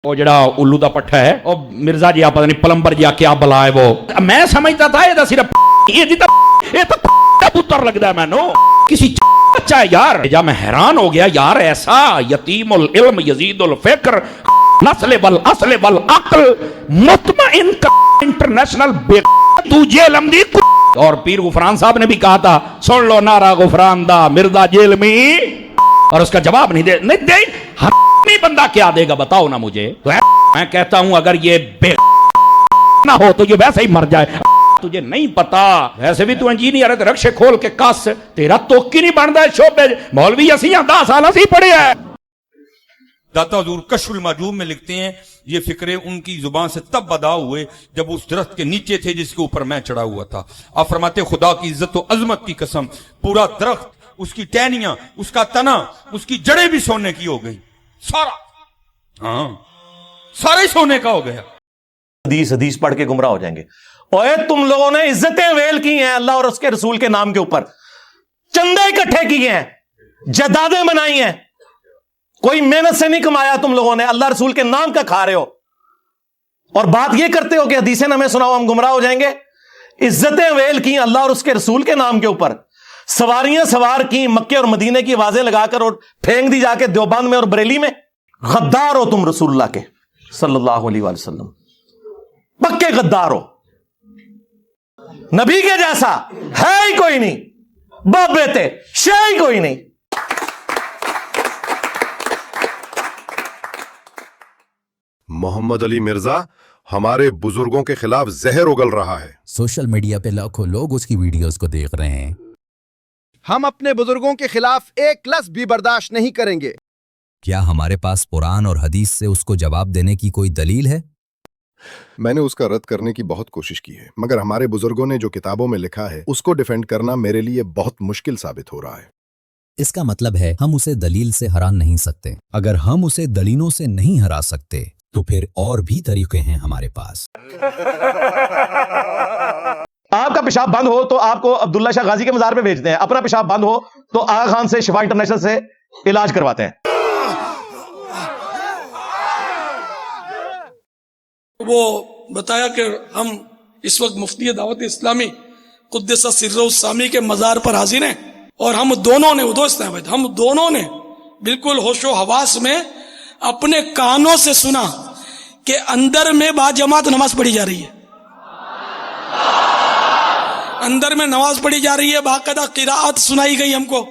وہ جڑا الو دا پٹھا ہے وہ مرزا جی پتہ نہیں پلمبر جی کیا بلا ہے وہ میں سمجھتا تھا یہ صرف یہ تو پتر لگتا ہے میں نو کسی بچہ ہے یار. جب میں حیران ہو گیا یار ایسا یتیم العلم یزید الفکر نسل والاصل والعقل مطمئن انٹرنیشنل بے تو جیل دی. اور پیر غفران صاحب نے بھی کہا تھا سن لو نعرہ غفران دا مرزا جیل میں, اور اس کا جواب نہیں دے بندہ کیا دے گا بتاؤ نا مجھے. تو میں کہتا ہوں اگر یہ بے نہ ہو تو یہ ویسے ہی مر جائے. تجھے نہیں پتا ویسے بھی تو انجینئر ہے, رکشے کھول کے کس تیرا توکی نہیں بنتا ہے شعبے مولوی اسیاں 10 سال اسی پڑھے ہیں. داتا حضور کشف المعجوب میں لکھتے ہیں یہ فکرے ان کی زبان سے تب ادا ہوئے جب اس درخت کے نیچے تھے جس کے اوپر میں چڑھا ہوا تھا. آپ فرماتے خدا کی عزت و عظمت کی قسم پورا درخت, اس کی ٹہنیاں, اس کا تنا, اس کی جڑیں بھی سونے کی ہو گئی, سارا سارا ہی سونے کا ہو گیا. حدیث پڑھ کے گمراہ ہو جائیں گے. اوے تم لوگوں نے عزتیں ویل کی ہیں اللہ اور اس کے رسول کے نام کے اوپر, چندے اکٹھے کیے ہیں, جائیدادیں بنائی ہیں, کوئی محنت سے نہیں کمایا تم لوگوں نے, اللہ رسول کے نام کا کھا رہے ہو اور بات یہ کرتے ہو کہ حدیثیں ہمیں سناؤ ہم گمراہ ہو جائیں گے. عزتیں ویل کی اللہ اور اس کے رسول کے نام کے اوپر, سواریاں سوار کی مکے اور مدینے کی آوازیں لگا کر اور پھینک دی جا کے دیوبند میں اور بریلی میں. غدار ہو تم رسول اللہ کے صلی اللہ علیہ وآلہ وسلم, پکے غدار ہو. نبی کے جیسا ہے ہی کوئی نہیں, باپ بیٹے شے ہی کوئی نہیں. محمد علی مرزا ہمارے بزرگوں کے خلاف زہر اگل رہا ہے. سوشل میڈیا پہ لاکھوں لوگ اس کی ویڈیوز کو دیکھ رہے ہیں. ہم اپنے بزرگوں کے خلاف ایک لفظ بھی برداشت نہیں کریں گے. کیا ہمارے پاس قرآن اور حدیث سے اس کو جواب دینے کی کوئی دلیل ہے؟ میں نے اس کا رد کرنے کی بہت کوشش کی ہے, مگر ہمارے بزرگوں نے جو کتابوں میں لکھا ہے اس کو ڈیفینڈ کرنا میرے لیے بہت مشکل ثابت ہو رہا ہے. اس کا مطلب ہے ہم اسے دلیل سے ہرا نہیں سکتے. اگر ہم اسے دلیلوں سے نہیں ہرا سکتے تو پھر اور بھی طریقے ہیں ہمارے پاس. آپ کا پیشاب بند ہو تو آپ کو عبداللہ شاہ غازی کے مزار پہ بھیجتے ہیں, اپنا پیشاب بند ہو تو آغا خان سے شفا انٹرنیشنل سے علاج کرواتے ہیں. وہ بتایا کہ ہم اس وقت مفتی دعوت اسلامی قدس سر السامی کے مزار پر حاضر ہیں, اور ہم دونوں نے بالکل ہوش و حواس میں اپنے کانوں سے سنا کہ اندر میں با جماعت نماز پڑھی جا رہی ہے, اندر میں نماز پڑھی جا رہی ہے, باقاعدہ قراءت سنائی گئی ہم کو.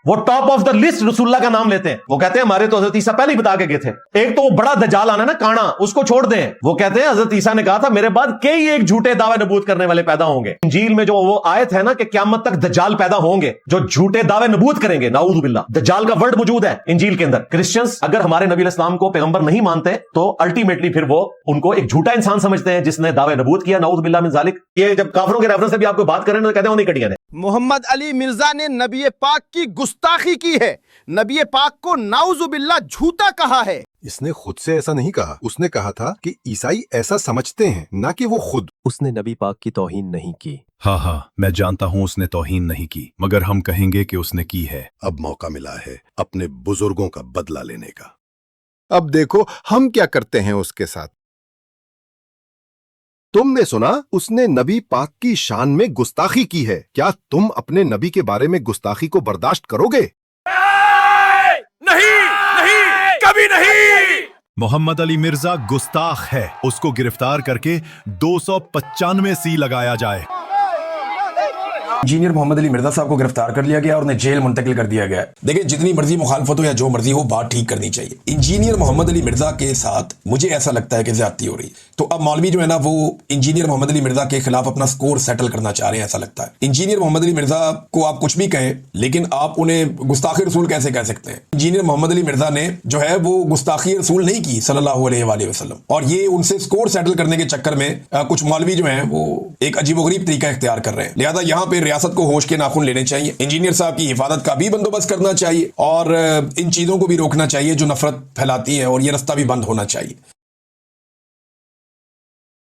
وہ ٹاپ آف دا لسٹ رسول اللہ کا نام لیتے ہیں. وہ کہتے ہیں ہمارے تو حضرت عیسیٰ پہلے ہی بتا کے گئے تھے. ایک تو وہ بڑا دجال آنا نا کانا, اس کو چھوڑ دیں. وہ کہتے ہیں حضرت عیسیٰ نے کہا تھا میرے بعد کئی ایک جھوٹے دعوے نبوت کرنے والے پیدا ہوں گے. انجیل میں جو وہ آیت ہے نا کہ قیامت تک دجال پیدا ہوں گے جو جھوٹے دعوے نبوت کریں گے, نعوذ باللہ. دجال کا ورڈ موجود ہے انجیل کے اندر. کرسچنز اگر ہمارے نبی علیہ السلام کو پیغمبر نہیں مانتے تو الٹیمیٹلی پھر وہ ان کو ایک جھوٹا انسان سمجھتے ہیں جس نے دعوے نبوت کیا, نعوذ باللہ من ذالک. یہ جب کافروں کے ریفرنس سے بھی آپ کو بات کریں تو کہتے ہیں انہیں کٹیا نے. محمد علی مرزا نے نبی پاک کی گستاخی کی ہے. نبی پاک کو نعوذ باللہ جھوٹا کہا ہے. اس نے خود سے ایسا نہیں کہا, اس نے کہا تھا کہ عیسائی ایسا سمجھتے ہیں, نہ کہ وہ خود. اس نے نبی پاک کی توہین نہیں کی. ہاں میں جانتا ہوں اس نے توہین نہیں کی, مگر ہم کہیں گے کہ اس نے کی ہے. اب موقع ملا ہے اپنے بزرگوں کا بدلہ لینے کا. اب دیکھو ہم کیا کرتے ہیں اس کے ساتھ. تم نے سنا اس نے نبی پاک کی شان میں گستاخی کی ہے. کیا تم اپنے نبی کے بارے میں گستاخی کو برداشت کرو گے؟ نہیں, کبھی نہیں. محمد علی مرزا گستاخ ہے, اس کو گرفتار کر کے 295 سی لگایا جائے. انجینئر محمد علی مرزا صاحب کو گرفتار کر لیا گیا اور انہیں جیل منتقل کر دیا گیا. دیکھیں جتنی مرضی مخالفت ہو یا جو مرضی ہو بات ٹھیک کرنی چاہیے. انجینئر محمد علی مرزا کے ساتھ مجھے ایسا لگتا ہے کہ زیادتی ہو رہی. تو اب مولوی جو ہے نا وہ انجینئر محمد علی مرزا کے خلاف اپنا سکور سیٹل کرنا چاہ رہے ہیں ایسا لگتا ہے. انجینئر محمد علی مرزا کو آپ کچھ بھی کہیں لیکن آپ انہیں گستاخی رسول کیسے کہہ سکتے ہیں؟ انجینئر محمد علی مرزا نے جو ہے وہ گستاخی رسول نہیں کی صلی اللہ علیہ وآلہ وسلم, اور یہ ان سے سکور سیٹل کرنے کے چکر میں کچھ مولوی جو ہیں وہ ایک عجیب و غریب طریقہ اختیار کر رہے ہیں. لہذا یہاں پہ ریاست کو ہوش کے ناخن لینے چاہیے, انجینئر صاحب کی حفاظت کا بھی بندوبست کرنا چاہیے اور ان چیزوں کو بھی روکنا چاہیے جو نفرت پھیلاتی ہیں, اور یہ رستہ بھی بند ہونا چاہیے.